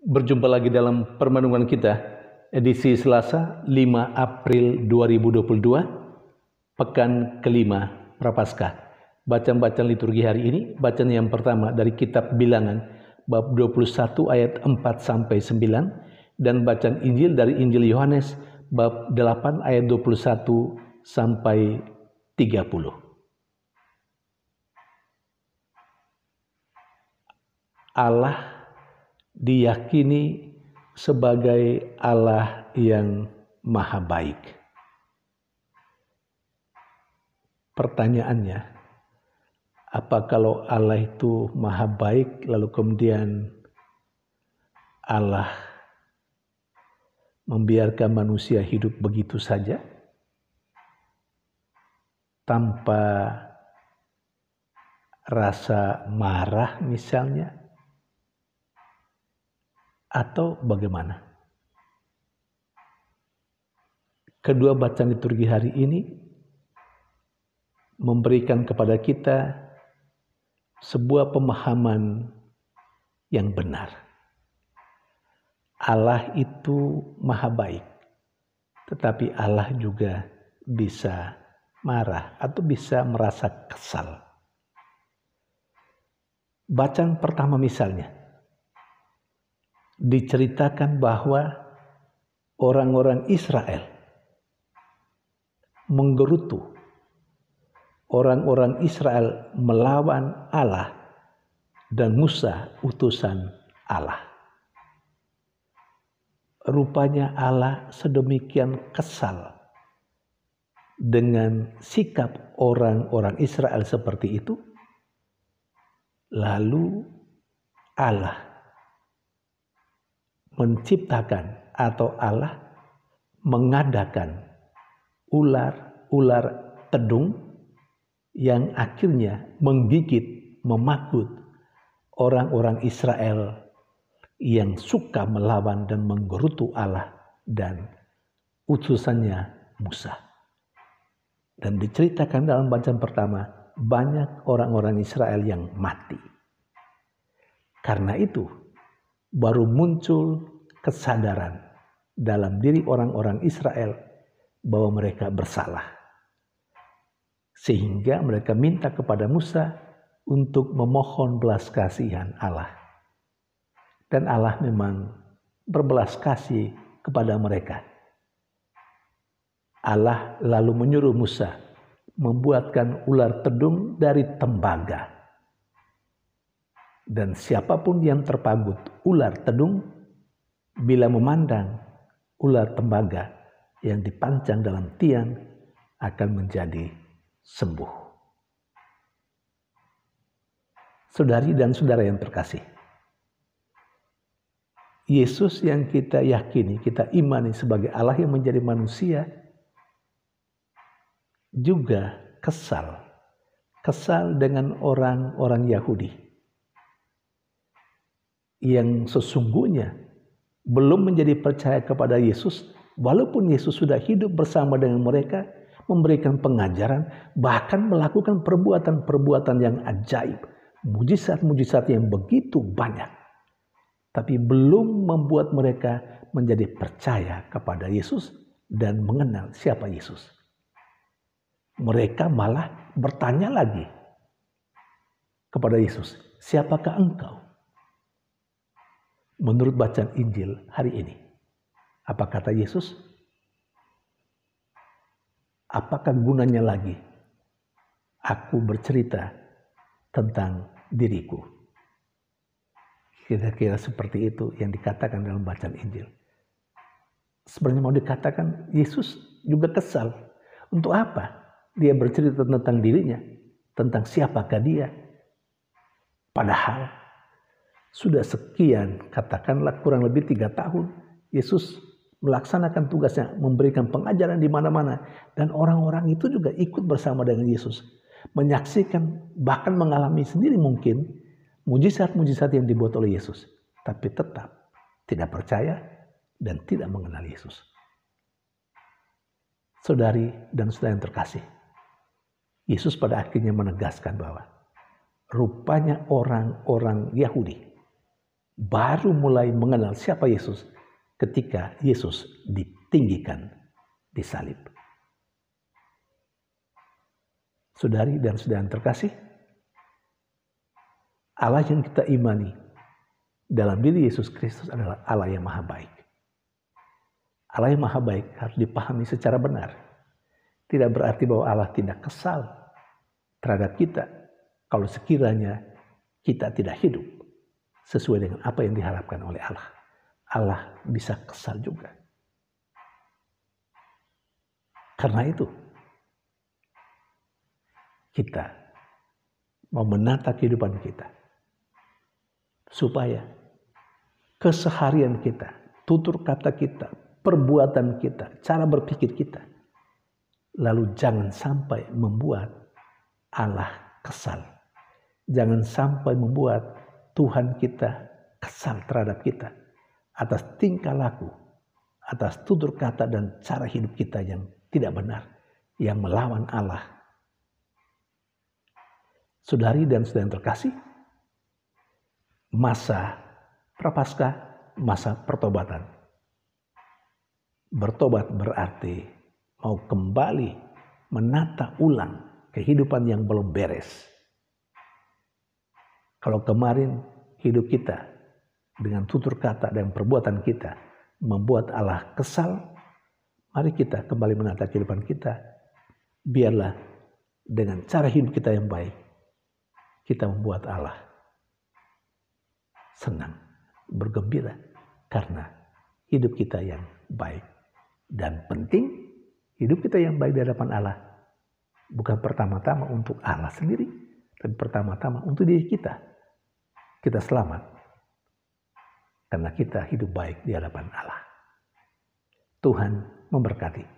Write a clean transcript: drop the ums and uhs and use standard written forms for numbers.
Berjumpa lagi dalam permenungan kita, edisi Selasa 5 April 2022, pekan kelima Prapaskah. Bacaan-bacaan liturgi hari ini, bacaan yang pertama dari kitab Bilangan, bab 21 ayat 4-9, dan bacaan Injil dari Injil Yohanes, bab 8 ayat 21-30. Allah diyakini sebagai Allah yang maha baik. Pertanyaannya, apa kalau Allah itu maha baik lalu kemudian Allah membiarkan manusia hidup begitu saja tanpa rasa marah misalnya? Atau bagaimana? Kedua bacaan liturgi hari ini memberikan kepada kita sebuah pemahaman yang benar. Allah itu maha baik, tetapi Allah juga bisa marah atau bisa merasa kesal. Bacaan pertama misalnya, diceritakan bahwa orang-orang Israel menggerutu. Orang-orang Israel melawan Allah dan Musa utusan Allah. Rupanya Allah sedemikian kesal dengan sikap orang-orang Israel seperti itu. Lalu Allah menciptakan atau Allah mengadakan ular tedung yang akhirnya menggigit, memakut orang-orang Israel yang suka melawan dan menggerutu Allah dan utusannya Musa. Dan diceritakan dalam bacaan pertama, banyak orang-orang Israel yang mati. Karena itu, baru muncul kesadaran dalam diri orang-orang Israel bahwa mereka bersalah. Sehingga mereka minta kepada Musa untuk memohon belas kasihan Allah. Dan Allah memang berbelas kasih kepada mereka. Allah lalu menyuruh Musa membuatkan ular tedung dari tembaga. Dan siapapun yang terpagut ular tedung, bila memandang ular tembaga yang dipancang dalam tiang, akan menjadi sembuh. Saudari dan saudara yang terkasih, Yesus yang kita yakini, kita imani sebagai Allah yang menjadi manusia, juga kesal dengan orang-orang Yahudi yang sesungguhnya belum menjadi percaya kepada Yesus, walaupun Yesus sudah hidup bersama dengan mereka, memberikan pengajaran, bahkan melakukan perbuatan-perbuatan yang ajaib, mujizat-mujizat yang begitu banyak, tapi belum membuat mereka menjadi percaya kepada Yesus dan mengenal siapa Yesus. Mereka malah bertanya lagi kepada Yesus, "Siapakah engkau?" Menurut bacaan Injil hari ini, apa kata Yesus? Apakah gunanya lagi aku bercerita tentang diriku? Kira-kira seperti itu yang dikatakan dalam bacaan Injil. Sebenarnya mau dikatakan Yesus juga kesal. Untuk apa dia bercerita tentang dirinya? Tentang siapakah dia? Padahal sudah sekian, katakanlah kurang lebih 3 tahun, Yesus melaksanakan tugasnya, memberikan pengajaran di mana-mana. Dan orang-orang itu juga ikut bersama dengan Yesus. Menyaksikan, bahkan mengalami sendiri mungkin, mujizat-mujizat yang dibuat oleh Yesus. Tapi tetap tidak percaya dan tidak mengenal Yesus. Saudari dan saudara yang terkasih, Yesus pada akhirnya menegaskan bahwa rupanya orang-orang Yahudi baru mulai mengenal siapa Yesus ketika Yesus ditinggikan di salib. Saudari dan saudara terkasih, Allah yang kita imani dalam diri Yesus Kristus adalah Allah yang maha baik. Allah yang maha baik harus dipahami secara benar. Tidak berarti bahwa Allah tidak kesal terhadap kita kalau sekiranya kita tidak hidup sesuai dengan apa yang diharapkan oleh Allah. Allah bisa kesal juga. Karena itu, kita mau menata kehidupan kita supaya keseharian kita, tutur kata kita, perbuatan kita, cara berpikir kita, lalu jangan sampai membuat Allah kesal. Jangan sampai membuat Tuhan kita kesal terhadap kita atas tingkah laku, atas tutur kata dan cara hidup kita yang tidak benar, yang melawan Allah. Saudari dan saudara yang terkasih, masa prapaskah, masa pertobatan. Bertobat berarti mau kembali menata ulang kehidupan yang belum beres. Kalau kemarin hidup kita dengan tutur kata dan perbuatan kita membuat Allah kesal, mari kita kembali menata kehidupan kita. Biarlah dengan cara hidup kita yang baik, kita membuat Allah senang, bergembira karena hidup kita yang baik. Dan penting, hidup kita yang baik di hadapan Allah bukan pertama-tama untuk Allah sendiri, tapi pertama-tama untuk diri kita. Kita selamat karena kita hidup baik di hadapan Allah. Tuhan memberkati.